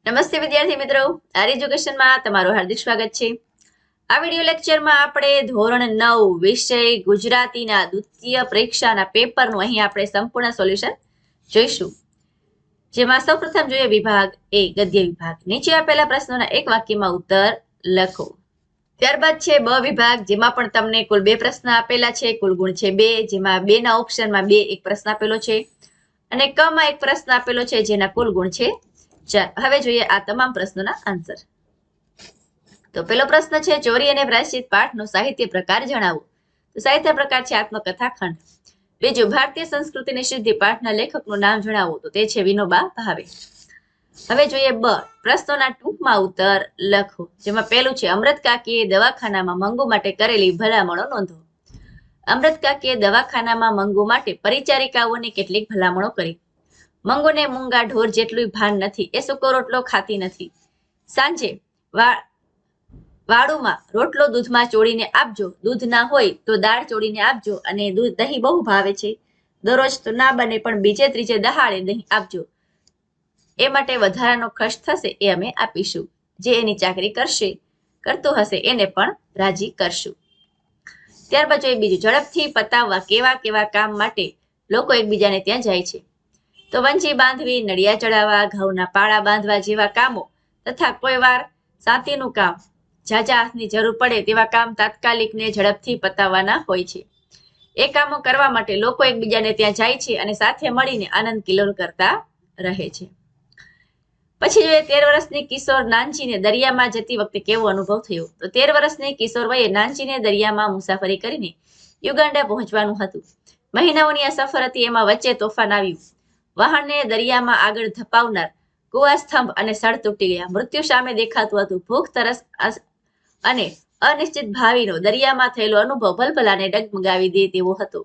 નમસ્તે વિદ્યાર્થી મિત્રો, આર એજ્યુકેશનમાં તમારું હાર્દિક સ્વાગત છે। આ વિડિયો લેક્ચરમાં આપણે ધોરણ 9 વિષય ગુજરાતીના દ્વિતીય પરીક્ષાના પેપરનું અહીં આપણે સંપૂર્ણ સોલ્યુશન જોઈશું। જેમાં સૌપ્રથમ જોઈએ વિભાગ એ ગદ્ય વિભાગ। નીચે આપેલા પ્રશ્નોના એક વાક્યમાં ઉત્તર લખો। ત્યારબાદ છે બ વિભાગ, જેમાં પણ તમને કુલ 2 પ્રશ્ન આપેલા છે, કુલ ગુણ છે 2, જેમાં 2 ના ઓપ્શનમાં 2 એક પ્રશ્ન આપેલો છે અને ક માં એક પ્રશ્ન આપેલો છે જેના કુલ ગુણ છે 4। હવે જોઈએ આ તમામ પ્રશ્નોના આન્સર। તો પહેલો પ્રશ્ન છે ચોરી અને પ્રાયશ્ચિત પાઠનો સાહિત્ય પ્રકાર જણાવો। તો સાહિત્ય પ્રકાર છે આત્મકથા ખંડ। બીજું ભારતીય સંસ્કૃતિની સિદ્ધિ પાઠના લેખકનું નામ જણાવો। તો તે છે વિનોબા ભાવે। હવે જોઈએ બ, પ્રશ્નોના ટૂંકમાં ઉત્તર લખો। જેમાં પહેલું છે અમૃત કાકીએ દવાખાનામાં મંગુ માટે કરેલી ભલામણો નોંધો। અમૃત કાકીએ દવાખાનામાં મંગુ માટે પરિચારિકાઓની કેટલીક ભલામણો કરી। મંગુને મૂંગા ઢોર જેટલું ભાન નથી, એ સૂકો રોટલો ખાતી નથી। સાંજે વાળુમાં રોટલો દૂધમાં ચોળીને આપજો, દૂધ ના હોય તો દાળ ચોળીને આપજો, અને દહીં બહુ ભાવે છે, દરરોજ તો ના બને પણ બીજે ત્રીજે દહાડે દહીં આપજો, એ માટે વધારાનો ખર્ચ થશે એ અમે આપીશું। જે એની ચાકરી કરતું હશે એને પણ રાજી કરશું। ત્યારબાદ જોઈએ બીજું, ઝડપથી પતાવવા કેવા કેવા કામ માટે લોકો એકબીજાને ત્યાં જાય છે। તો વંચી બાંધવી, નડિયા ચડાવવા, ઘઉંના પાળા બાંધવા જેવા કામો તથા કોઈ વાર સાતીનું કામ, ઝાઝા હાથની જરૂર પડે તેવા કામ તાત્કાલિક ને ઝડપથી પતાવવાના હોય છે। એ કામો કરવા માટે લોકો એકબીજાને ત્યાં જાય છે અને સાથે મળીને આનંદ કિલ્લોલ કરતા રહે છે। પછી જોઈએ 13 વર્ષની કિશોર નાનજીને દરિયામાં જતી વખતે કેવો અનુભવ થયો। તો 13 વર્ષની કિશોર વયે નાનજીને દરિયામાં મુસાફરી કરીને યુગાન્ડા પહોંચવાનું હતું। મહિનાઓની આ સફર હતી, એમાં વચ્ચે તોફાન આવ્યું। વાહનને દરિયામાં આગળ ધપાવનાર કુવા સ્તંભ અને સળ તૂટી ગયા। મૃત્યુ સામે દેખાતું હતું। ભૂખ, તરસ અને અનિશ્ચિત ભાવિનો દરિયામાં થયેલો અનુભવ ભલભલાને ડગમગાવી દે તેવો હતો,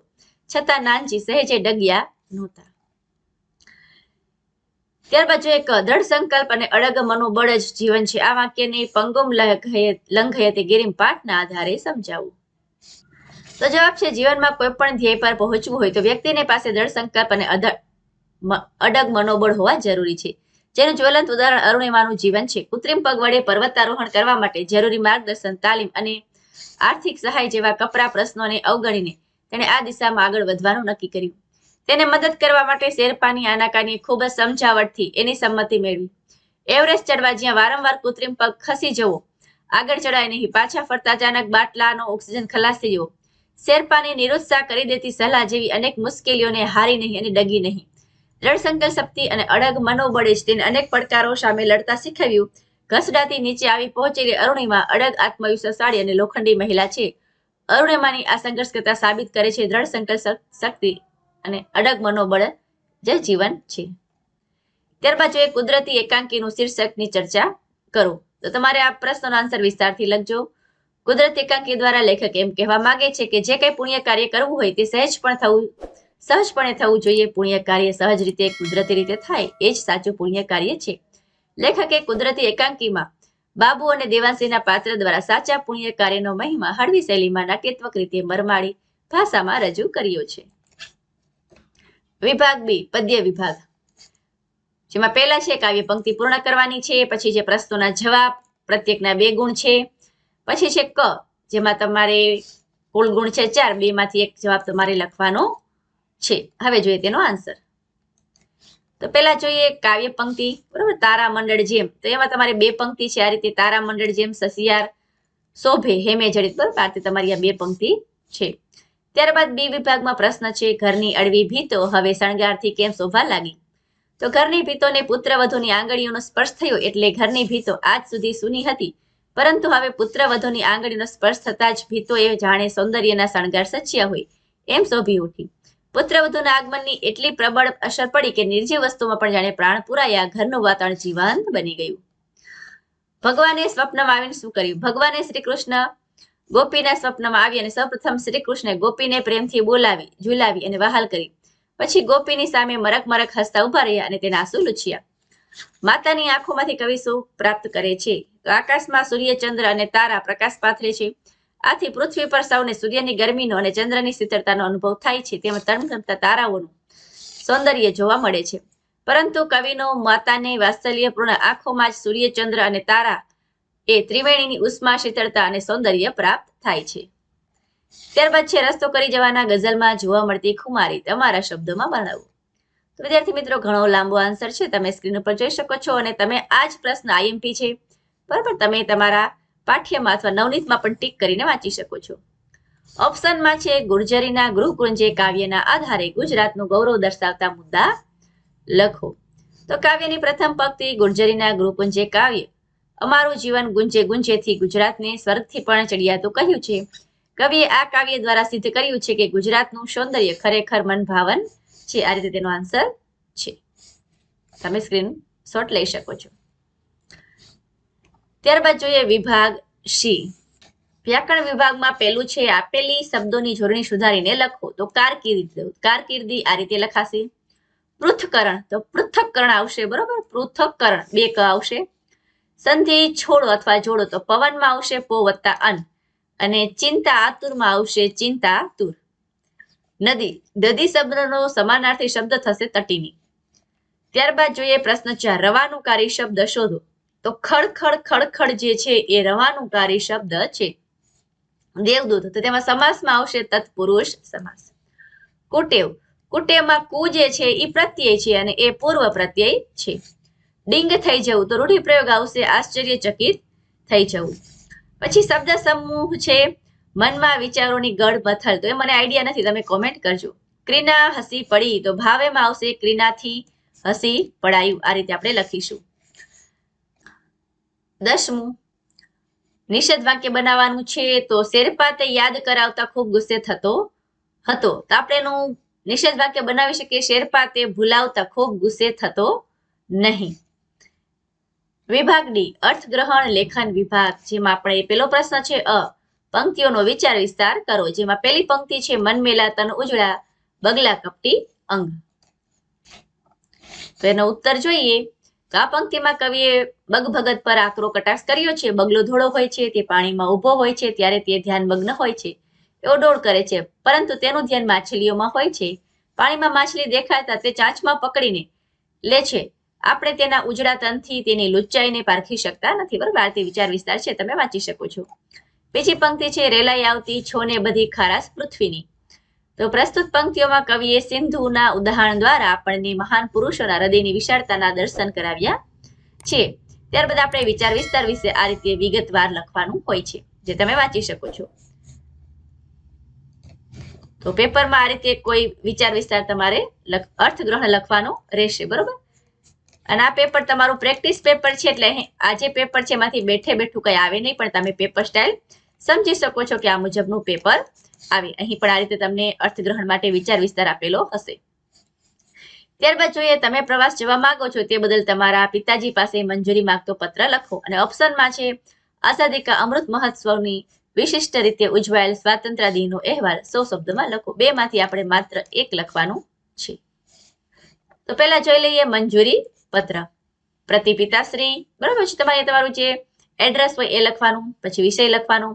છતાં નાનજી સહેજે ડગ્યા નહોતા। ત્યારબાદ જો એક દ્રઢ સંકલ્પ અને અડગ મનોબળ જ જીવન છે। આ વાક્યને પંગુમ લંઘયતે ગિરિમ પાઠના આધારે સમજાવું। તો જવાબ છે જીવનમાં કોઈ પણ ધ્યેય પર પહોંચવું હોય તો વ્યક્તિને પાસે દ્રઢ સંકલ્પ અને અડગ મનોબળ હોવા જરૂરી છે, જેનું જ્વલંત ઉદાહરણ અરુણિમાનું જીવન છે। કૃત્રિમ પગ વડે પર્વતારોહણ કરવા માટે જરૂરી માર્ગદર્શન, તાલીમ અને આર્થિક સહાય જેવા કપરા પ્રશ્નોને અવગણીને તેણે આ દિશામાં આગળ વધવાનું નક્કી કર્યું। તેને મદદ કરવા માટે શેરપાની આનાકાની ખૂબ જ સમજાવટથી એની સંમતિ મેળવી। એવરેસ્ટ ચડવા જ્યાં વારંવાર કૃત્રિમ પગ ખસી જવો, આગળ ચડાય નહીં, પાછા ફરતા અચાનક બાટલાનો ઓક્સિજન ખલાસ થઈ જવો, શેરપાની નિરુત્સાહ કરી દેતી સલાહ જેવી અનેક મુશ્કેલીઓને હારી નહીં અને ડગી નહીં। દ્રઢ સંકલ્પ શક્તિ અને અડગ મનોબળે જ તેને અનેક પડકારો સામે લડતા શીખવ્યું। ઘસડાથી નીચે આવી પહોંચેલી અરુણિમા અડગ, આત્મવિશ્વાસવાળી અને લોખંડી મહિલા છે। અરુણિમાની આ સંઘર્ષ કરતા સાબિત કરે છે દ્રઢ સંકલ્પ શક્તિ અને અડગ મનોબળ જે જીવન છે। ત્યારબાદ જોઈએ કુદરતી એકાંકીનું શીર્ષકની ચર્ચા કરો। તો તમારે આ પ્રશ્નનો આન્સર વિસ્તારથી લખજો। કુદરતી એકાંકી દ્વારા લેખક એમ કહેવા માંગે છે કે જે કંઈ પુણ્ય કાર્ય કરવું હોય તે સહજપણે થવું જોઈએ। પુણ્ય કાર્ય સહજ રીતે, કુદરતી રીતે થાય એ જ સાચું પુણ્ય કાર્ય છે। લેખકે કુદરતી એકાંકીમાં બાબુ અને દેવાંશીના પાત્ર દ્વારા સાચા પુણ્ય કાર્યનો મહિમા હળવી શૈલીમાં નાટ્યાત્મક રીતે મરમાળી ભાષામાં રજૂ કર્યો છે। વિભાગ બી, પદ્ય વિભાગ, જેમાં પહેલા છે કાવ્ય પંક્તિ પૂર્ણ કરવાની છે, પછી છે પ્રશ્નોના જવાબ, પ્રત્યેકના 2 ગુણ છે, પછી છે ક, જેમાં તમારે કુલ ગુણ છે 4, 2 માંથી એક જવાબ તમારે લખવાનો છે। હવે જોઈએ તેનો આન્સર। તો પહેલા જોઈએ કાવ્ય પંક્તિ, બરોબર, તારા મંડળ જેમ, તો એમાં તમારે 2 પંક્તિ છે આ રીતે, તારા મંડળ જેમ સસિયાર શોભે હેમે જડિત, બરોબર, આ તમારી આ 2 પંક્તિ છે। ત્યારબાદ બી વિભાગમાં પ્રશ્ન છે ઘરની અળવી ભીતો હવે શણગારથી કેમ શોભા લાગી। તો ઘરની ભીતોને પુત્રવધુની આંગળીઓનો સ્પર્શ થયો એટલે ઘરની ભીતો આજ સુધી સૂની હતી, પરંતુ હવે પુત્રવધુની આંગળીનો સ્પર્શ થતા જ ભીતો એ જાણે સૌંદર્યના શણગાર સચ્યા હોય એમ શોભી ઉઠી। પુત્રવધુના આગમનની એટલી પ્રબળ અસર પડી કે નિર્જીવ વસ્તુમાં પણ જાણે પ્રાણ પુરાયા, ઘરનું વાતાવરણ જીવંત બની ગયું। ભગવાને સ્વપ્નમાં આવીને શું કર્યું। ભગવાને શ્રી કૃષ્ણ ગોપીના સ્વપ્નમાં આવી અને સૌપ્રથમ શ્રી કૃષ્ણે ગોપીને પ્રેમથી બોલાવી, ઝુલાવી અને વહાલ કરી। પછી ગોપીની સામે મરક મરક હસતા ઉભા રહ્યા અને તેના આંસુ લૂછ્યા। માતાની આંખોમાંથી કવિ શું પ્રાપ્ત કરે છે। તો આકાશમાં સૂર્ય, ચંદ્ર અને તારા પ્રકાશ પાથરે છે, આથી પૃથ્વી પર સૌને સૂર્યની ગરમીનો અને ચંદ્રની શીતળતાનો અનુભવ થાય છે, તેમાં તરંગતા તારાઓનું સૌંદર્ય જોવા મળે છે। પરંતુ કવિનો માતાને વાત્સલ્યપૂર્ણ આંખોમાં જ સૂર્યચંદ્ર અને તારા એ ત્રિવેણીની ઉષ્મા, શીતળતા અને સૌંદર્ય પ્રાપ્ત થાય છે. ત્યારબાદ છે રસ્તો કરી જવાના ગઝલમાં જોવા મળતી ખુમારી તમારા શબ્દોમાં વર્ણવો. તો વિદ્યાર્થી મિત્રો, ઘણો લાંબો આન્સર છે, તમે સ્ક્રીન ઉપર જોઈ શકો છો અને તમે આ જ પ્રશ્ન આઈએમપી છે, બરાબર, તમે તમારા પાઠ્યમાં અથવા નવનીતમાં પણ ટીક કરીને વાંચી શકો છો. ઓપ્શનમાં છે ગુર્જરીના ગૃહકુંજે કાવ્યના આધારે ગુજરાતનું ગૌરવ દર્શાવતા મુદ્દા લખો. તો કાવ્યની પ્રથમ પંક્તિ ગુર્જરીના ગૃહકુંજે કાવ્ય અમારું જીવન ગુંજે ગુંજેથી ગુજરાતને સ્વર્ગથી પણ ચડિયાતું કહ્યું છે. કવિએ આ કાવ્ય દ્વારા સિદ્ધ કર્યું છે કે ગુજરાતનું સૌંદર્ય ખરેખર મનભાવન છે. આ રીતે તેનો આન્સર છે. તમે સ્ક્રીનશોટ લઈ શકો છો. ત્યારબાદ જોઈએ વિભાગ સી. વ્યાકરણ વિભાગમાં પહેલું છે આપેલી શબ્દોની જોડણી સુધારીને લખો. તો કારકિર્દી આ રીતે લખાશે. પૃથ્થકરણ તો પૃથ્થકરણ આવશે, બરોબર, પૃથ્થકરણ 2 ક આવશે. સંધિ છોડો અથવા જોડો તો પવનમાં આવશે પો વત્તા અન, અને ચિંતા આતુરમાં આવશે ચિંતાતુર. નદી, દધી શબ્દનો સમાનાર્થી શબ્દ થશે તટીની. ત્યારબાદ જોઈએ પ્રશ્ન 4 રવાનુકારી શબ્દ શોધો. તો ખડખડ ખડખડ જે છે એ રવાનુકારી શબ્દ છે. દેવદૂત તો તેમાં સમાસમાં આવશે તત્પુરુષ સમાસ. કુટેવ, કુટેવમાં કુ જે છે એ પ્રત્યય છે અને એ પૂર્વ પ્રત્યય છે. ડિંગ થઈ જવું તો રૂઢિપ્રયોગ આવશે આશ્ચર્યચકિત થઈ જવું. પછી શબ્દ સમૂહ છે મનમાં વિચારોની ગળ મથલ, તો એ મને આઈડિયા નથી, તમે કોમેન્ટ કરજો. ક્રિના હસી પડી તો ભાવેમાં આવશે ક્રિનાથી હસી પડાયું. આ રીતે આપણે લખીશું. 10મું નિષેધ વાક્ય બનાવવાનું છે. તો શેરપાતે યાદ કરાવતા ખૂબ ગુસ્સે થતો હતો. તો આપણે એનું નિષેધ વાક્ય બનાવી શકીએ શેરપાતે ભૂલાવતા ખૂબ ગુસ્સે થતો નહીં. વિભાગ ડી અર્થગ્રહણ લેખન વિભાગ, જેમાં આપણે પેલો પ્રશ્ન છે પંક્તિઓનો વિચાર વિસ્તાર કરો. જેમાં પહેલી પંક્તિ છે મન મેલા તન ઉજળા બગલા કપટી અંગ. તો એનો ઉત્તર જોઈએ. તો આ પંક્તિમાં કવિએ બગભગત પર આકરો કટાક્ષ કર્યો છે. બગલો ધોળો હોય છે, તે પાણીમાં ઊભો હોય છે ત્યારે તે ધ્યાનમગ્ન હોય છે, એવો ડોળ કરે છે, પરંતુ તેનું ધ્યાન માછલીઓમાં હોય છે. પાણીમાં માછલી દેખાતા તે ચાંચમાં પકડીને લે છે. આપણે તેના ઉજળા તનથી તેની લુચ્ચાઈને પારખી શકતા નથી. બરાબર, આ તે વિચાર વિસ્તાર છે, તમે વાંચી શકો છો. બીજી પંક્તિ છે રેલાઈ આવતી છોને બધી ખારાશ પૃથ્વીની. તો પ્રસ્તુત પંક્તિઓમાં કવિએ સિંધુના ઉદાહરણ દ્વારા આપણને મહાન પુરુષોના હૃદયની વિશાળતાના દર્શન કરાવ્યા છે. ત્યારબાદ આપણે વિચાર વિસ્તાર વિશે આ રીતે વિગતવાર લખવાનું હોય છે, જે તમે વાંચી શકો છો. તો પેપરમાં આ રીતે કોઈ વિચાર વિસ્તાર તમારે અર્થગ્રહણ લખવાનો રહેશે, બરોબર. અને આ પેપર તમારું પ્રેક્ટિસ પેપર છે, એટલે આ જે પેપર છે એમાંથી બેઠે બેઠું કઈ આવે નહીં, પણ તમે પેપર સ્ટાઇલ સમજી શકો છો કે આ મુજબનું પેપર આવે. અહીં પણ આ રીતે તમને અર્થગ્રહણ માટે વિચાર વિસ્તાર આપેલો હશે. ત્યારબાદ જોઈએ તમે પ્રવાસ જવા માંગો છો તે બદલ તમારા પિતાજી પાસે મંજૂરી માંગતો પત્ર લખો. અને ઓપ્શનમાં છે આઝાદી કા અમૃત મહોત્સવની વિશિષ્ટ રીતે ઉજવાયેલ સ્વાતંત્ર્ય દિનનો અહેવાલ 100 શબ્દમાં લખો. 2 માંથી આપણે માત્ર 1 લખવાનું છે. તો પહેલા જોઈ લઈએ મંજૂરી પત્ર. પ્રતિ પિતાશ્રી, બરાબર છે, તમારું જે એડ્રેસ હોય એ લખવાનું. પછી વિષય લખવાનો.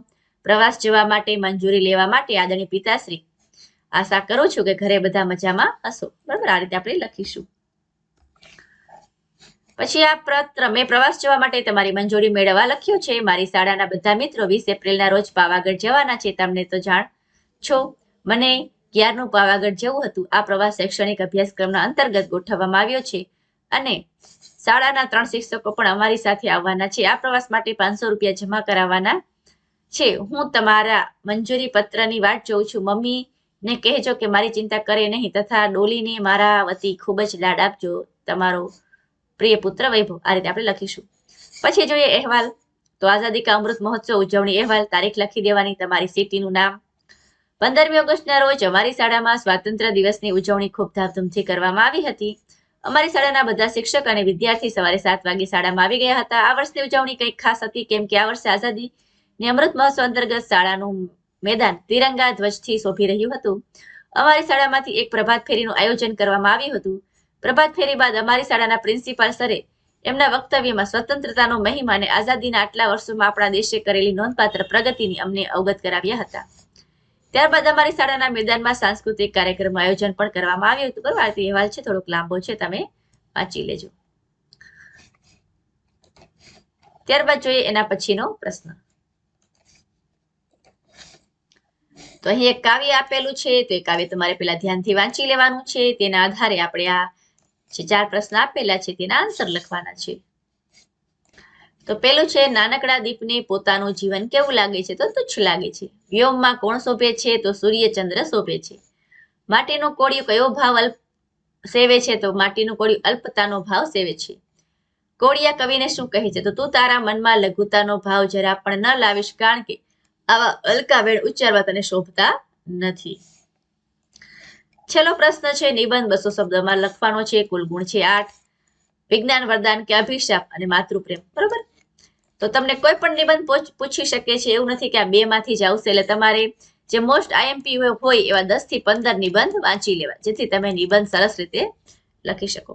પ્રવાસ જવા માટે મંજૂરી લેવા માટે આદરણીય પિતાશ્રી, આશા કરું છું કે ઘરે બધા મજામાં હશો. બરાબર, આ રીતે આપણે લખીશું. પછી આ પત્ર મેં પ્રવાસ જવા માટે તમારી મંજૂરી મેળવવા લખ્યું છે. મારી શાળાના બધા મિત્રો 20 એપ્રિલના રોજ પાવાગઢ જવાના છે. તમને તો જાણ છો, મને 11નું પાવાગઢ જવું હતું. આ પ્રવાસ શૈક્ષણિક અભ્યાસક્રમના અંતર્ગત ગોઠવવામાં આવ્યો છે અને શાળાના 3 શિક્ષકો પણ અમારી સાથે આવવાના છે. આ પ્રવાસ માટે 500 રૂપિયા જમા કરાવવાના છે. હું તમારા મંજૂરી પત્રની વાટ જોઉં છું. મમ્મીને કહેજો કે મારી ચિંતા કરે નહીં તથા ડોલીને મારા વતી ખૂબ જ લાડ આપજો. તમારો પ્રિય પુત્ર વૈભવ. આ રીતે આપણે લખીશું. પછી જોઈએ અહેવાલ. તો આઝાદી કા અમૃત મહોત્સવ ઉજવણી અહેવાલ. તારીખ લખી દેવાની, તમારી સિટીનું નામ. 15મી ઓગસ્ટના રોજ અમારી શાળામાં સ્વાતંત્ર્ય દિવસની ઉજવણી ખૂબ ધામધૂમથી કરવામાં આવી હતી. અમારી શાળાના બધા શિક્ષક અને વિદ્યાર્થી સવારે 7 વાગે શાળામાં આવી ગયા હતા. આ વર્ષની ઉજવણી કંઈક ખાસ હતી, કેમ કે આ વર્ષે આઝાદીની અમૃત મહોત્સવ અંતર્ગત શાળાનું મેદાન તિરંગા ધ્વજથી શોભી રહ્યું હતું. અમારી શાળામાંથી એક પ્રભાત ફેરીનું આયોજન કરવામાં આવ્યું હતું. પ્રભાત ફેરી બાદ અમારી શાળાના પ્રિન્સિપાલ સરે એમના વક્તવ્યમાં સ્વતંત્રતાનો મહિમા અને આઝાદીના આટલા વર્ષોમાં આપણા દેશે કરેલી નોંધપાત્ર પ્રગતિની અમને અવગત કરાવ્યા હતા. ત્યારબાદ અમારી શાળાના મેદાનમાં સાંસ્કૃતિક કાર્યક્રમનું આયોજન પણ કરવામાં આવ્યું હતું. બરાબર, અહેવાલ છે, થોડોક લાંબો છે, તમે વાંચી લેજો. ત્યારબાદ જોઈએ એના પછીનો પ્રશ્ન. તો અહીં એક કાવ્ય આપેલું છે, તો એ કાવ્ય તમારે પેલા ધ્યાનથી વાંચી લેવાનું છે. તેના આધારે આપણે આ જે 4 પ્રશ્ન આપેલા છે તેના આન્સર લખવાના છે. તો પેલું છે, નાનકડા દીપને પોતાનું જીવન કેવું લાગે છે? તો તુચ્છ લાગે છે. વ્યોમમાં કોણ શોભે છે? તો સૂર્ય ચંદ્ર શોભે છે. માટીનું કોળિયું કયો ભાવ સેવે છે? તો માટીનું કોળિયું અલ્પતાનો ભાવ સેવે છે. કોળિયા કવિને શું કહે છે? તો તું તારા મનમાં લઘુતાનો ભાવ જરા પણ ન લાવીશ, કારણ કે આવા અલકા વેણ ઉચ્ચારવા તને શોભતા નથી. છેલ્લો પ્રશ્ન છે, નિબંધ 200 શબ્દમાં લખવાનો છે. કુલ ગુણ છે 8. વિજ્ઞાન, વરદાન કે અભિશાપ અને માતૃપ્રેમ. બરોબર. તો તમને કોઈ પણ નિબંધ પૂછી શકે છે, એવું નથી કે આ 2 માંથી જ આવશે. એટલે તમારે જે મોસ્ટ આઈએમપી હોય એવા 10 થી 15 નિબંધ વાંચી લેવા, જેથી તમે નિબંધ સરસ રીતે લખી શકો.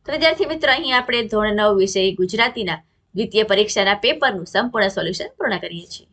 તો વિદ્યાર્થી મિત્રો, અહીં આપણે ધોરણ 9 વિષય ગુજરાતીના દ્વિતીય પરીક્ષાના પેપરનું સંપૂર્ણ સોલ્યુશન પૂર્ણ કરીએ છીએ.